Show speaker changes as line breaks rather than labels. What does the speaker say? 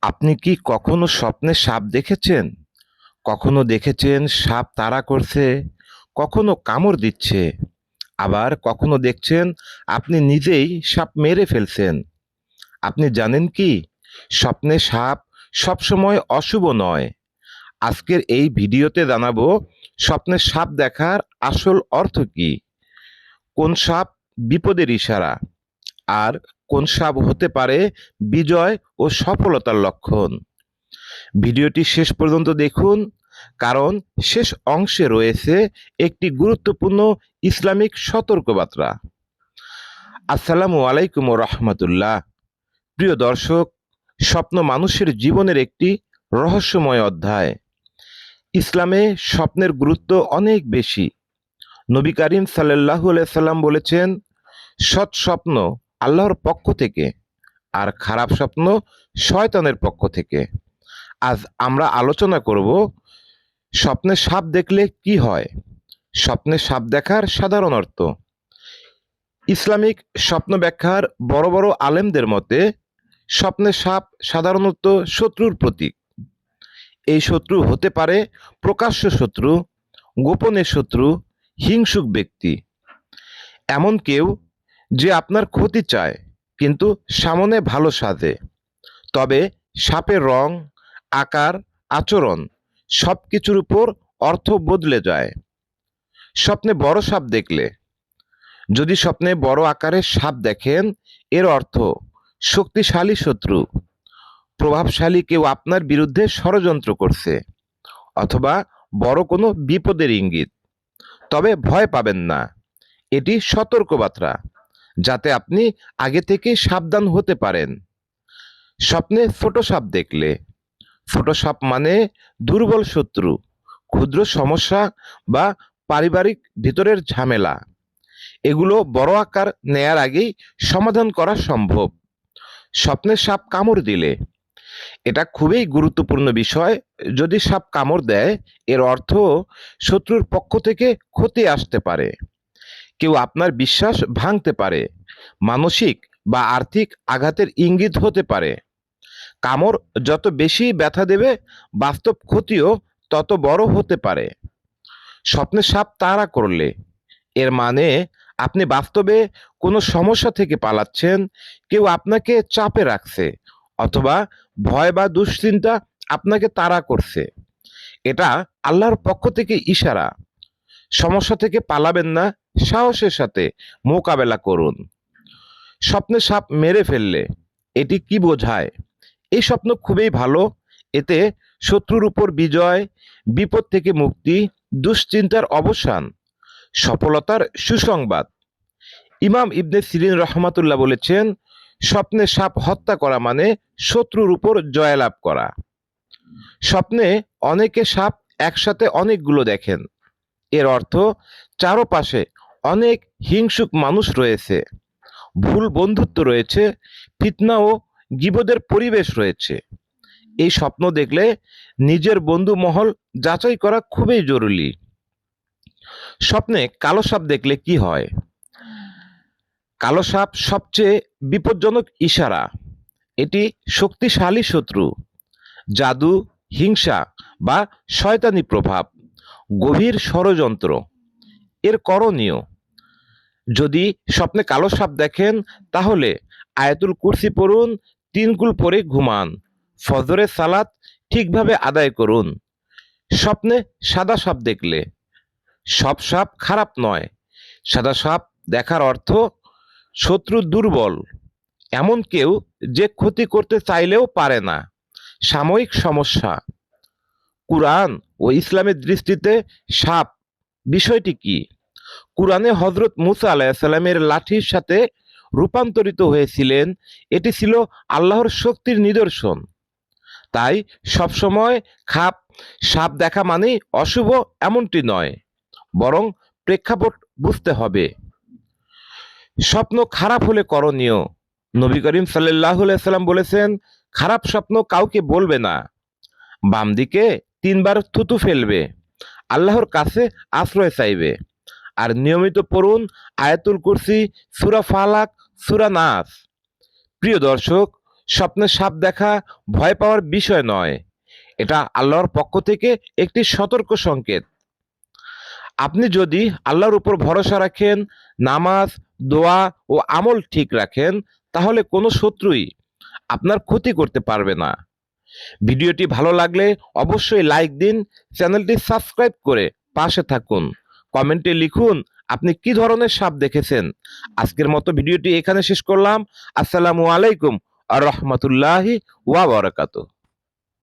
আপনি কি কখনো স্বপ্নে সাপ দেখেছেন? কখনো দেখেছেন সাপ তাড়া করছে, কখনো কামড় দিচ্ছে, আবার কখনো দেখছেন আপনি নিজেই সাপ মেরে ফেলছেন। আপনি জানেন কি স্বপ্নে সাপ সবসময় অশুভ নয়। আজকের এই ভিডিওতে জানাবো স্বপ্নে সাপ দেখার আসল অর্থ কি, কোন সাপ বিপদের ইশারা, আর কোন সাপ হতে পারে বিজয় ও সফলতার লক্ষণ। ভিডিওটি শেষ পর্যন্ত দেখুন, কারণ শেষ অংশে রয়েছে একটি গুরুত্বপূর্ণ ইসলামিক সতর্কবার্তা। আসসালামু আলাইকুম রহমতুল্লাহ। প্রিয় দর্শক, স্বপ্ন মানুষের জীবনের একটি রহস্যময় অধ্যায়। ইসলামে স্বপ্নের গুরুত্ব অনেক বেশি। নবী করিম সাল্লাল্লাহু আলাইহি সাল্লাম বলেছেন, সৎ স্বপ্ন আল্লাহর পক্ষ থেকে, আর খারাপ স্বপ্ন শয়তানের পক্ষ থেকে। আজ আমরা আলোচনা করব স্বপ্নে সাপ দেখলে কি হয়, স্বপ্নে সাপ দেখার সাধারণ অর্থ। ইসলামিক স্বপ্ন ব্যাখ্যার বড় বড় আলেমদের মতে স্বপ্নে সাপ সাধারণত শত্রুর প্রতীক। এই শত্রু হতে পারে প্রকাশ্য শত্রু, গোপনে শত্রু, হিংসুক ব্যক্তি, এমন কেউ যে আপনার ক্ষতি চায় কিন্তু সামনে ভালো সাজে। তবে সাপের রং, আকার, আচরণ সব কিছুর উপর অর্থ বদলে যায়। স্বপ্নে বড় সাপ দেখলে, যদি স্বপ্নে বড় আকারের সাপ দেখেন, এর অর্থ শক্তিশালী শত্রু, প্রভাবশালী কেউ আপনার বিরুদ্ধে ষড়যন্ত্র করছে, অথবা বড় কোনো বিপদের ইঙ্গিত। তবে ভয় পাবেন না, এটি সতর্কবার্তা, যাতে আপনি আগে থেকে সাবধান হতে পারেন। স্বপ্নে ছোট সাপ দেখলে, ছোট সাপ মানে দুর্বল শত্রু, ক্ষুদ্র সমস্যা বা পারিবারিক ভিতরের ঝামেলা। এগুলো বড় আকার নেয়ার আগেই সমাধান করা সম্ভব। স্বপ্নে সাপ কামড় দিলে, এটা খুবই গুরুত্বপূর্ণ বিষয়। যদি সাপ কামড় দেয়, এর অর্থ শত্রুর পক্ষ থেকে ক্ষতি আসতে পারে, কেউ আপনার বিশ্বাস ভাঙতে পারে, মানসিক বা আর্থিক আঘাতের ইঙ্গিত হতে পারে। কামড় যত বেশি ব্যথা দেবে, বাস্তব ক্ষতিও তত বড় হতে পারে। স্বপ্নে সাপ তাড়া করলে, এর মানে আপনি বাস্তবে কোনো সমস্যা থেকে পালাচ্ছেন, কেউ আপনাকে চাপে রাখছে, অথবা ভয় বা দুশ্চিন্তা আপনাকে তাড়া করছে। এটা আল্লাহর পক্ষ থেকে ইশারা। সমস্যা থেকে পালাবেন না, সাহসের সাথে মোকাবেলা করুন। স্বপ্নে সাপ মেরে ফেললে, এটি কি বোঝায়? এই স্বপ্ন খুবই ভালো। এতে শত্রুর উপর বিজয়, বিপদ থেকে মুক্তি, দুশ্চিন্তার অবসান, সফলতার সুসংবাদ। ইমাম ইবনে সিরিন রহমাতুল্লাহ বলেছেন, স্বপ্নে সাপ হত্যা করা মানে শত্রুর উপর জয়লাভ করা। স্বপ্নে অনেকে সাপ একসাথে অনেকগুলো দেখেন, এর অর্থ চারপাশে অনেক হিংসুক মানুষ রয়েছে, ভুল বন্ধুত্ব রয়েছে, ফিতনা ও গীবতের পরিবেশ রয়েছে। এই স্বপ্ন দেখলে নিজের বন্ধু মহল যাচাই করা খুবই জরুরি। স্বপ্নে কালো সাপ দেখলে কি হয়? কালো সাপ সবচেয়ে বিপজ্জনক ইশারা। এটি শক্তিশালী শত্রু, জাদু, হিংসা বা শয়তানি প্রভাব, গভীর ষড়যন্ত্র। এর করণীয়, যদি স্বপ্নে কালো সাপ দেখেন, তাহলে আয়াতুল কুরসি পড়ুন, 3 কুল পরে ঘুমান, ফজরের সালাত ঠিকভাবে আদায় করুন। স্বপ্নে সাদা সাপ দেখলে, সব সাপ খারাপ নয়। সাদা সাপ দেখার অর্থ শত্রু দুর্বল, এমন কেউ যে ক্ষতি করতে চাইলেও পারে না, সাময়িক সমস্যা। কুরআন ও ইসলামের দৃষ্টিতে সাপ বিষয়টি কি? কুরআনে হযরত মুসা আলাইহিসসালামের লাঠির সাথে রূপান্তরিত হয়েছিলেন। এটি ছিল আল্লাহর শক্তির নিদর্শন। তাই সবসময় সাপ দেখা মানেই অশুভ এমনটি নয়, বরং প্রেক্ষাপট বুঝতে হবে। স্বপ্ন খারাপ হলে করণীয়, নবী করিম সাল্লাল্লাহু আলাইহি সাল্লাম বলেছেন, খারাপ স্বপ্ন কাউকে বলবে না, বাম দিকে 3 বার থুতু ফেলবে, আল্লাহর কাছে আশ্রয় চাইবে, আর নিয়মিত পড়ুন আয়াতুল কুরসি, সূরা ফালাক, সূরা নাস। প্রিয় দর্শক, স্বপ্নে সাপ দেখা ভয় পাওয়ার বিষয় নয়, এটা আল্লাহর পক্ষ থেকে একটি সতর্ক সংকেত। আপনি যদি আল্লাহর উপর ভরসা রাখেন, নামাজ, দোয়া ও আমল ঠিক রাখেন, তাহলে কোনো শত্রুই আপনার ক্ষতি করতে পারবে না। ভিডিওটি ভালো লাগলে অবশ্যই লাইক দিন, চ্যানেলটি সাবস্ক্রাইব করে পাশে থাকুন। কমেন্টে লিখুন আপনি কি ধরনের সাপ দেখেছেন। আজকের মতো ভিডিওটি এখানে শেষ করলাম। আসসালামু আলাইকুম আর রহমতুল্লাহি ওয়া বারাকাতুহু।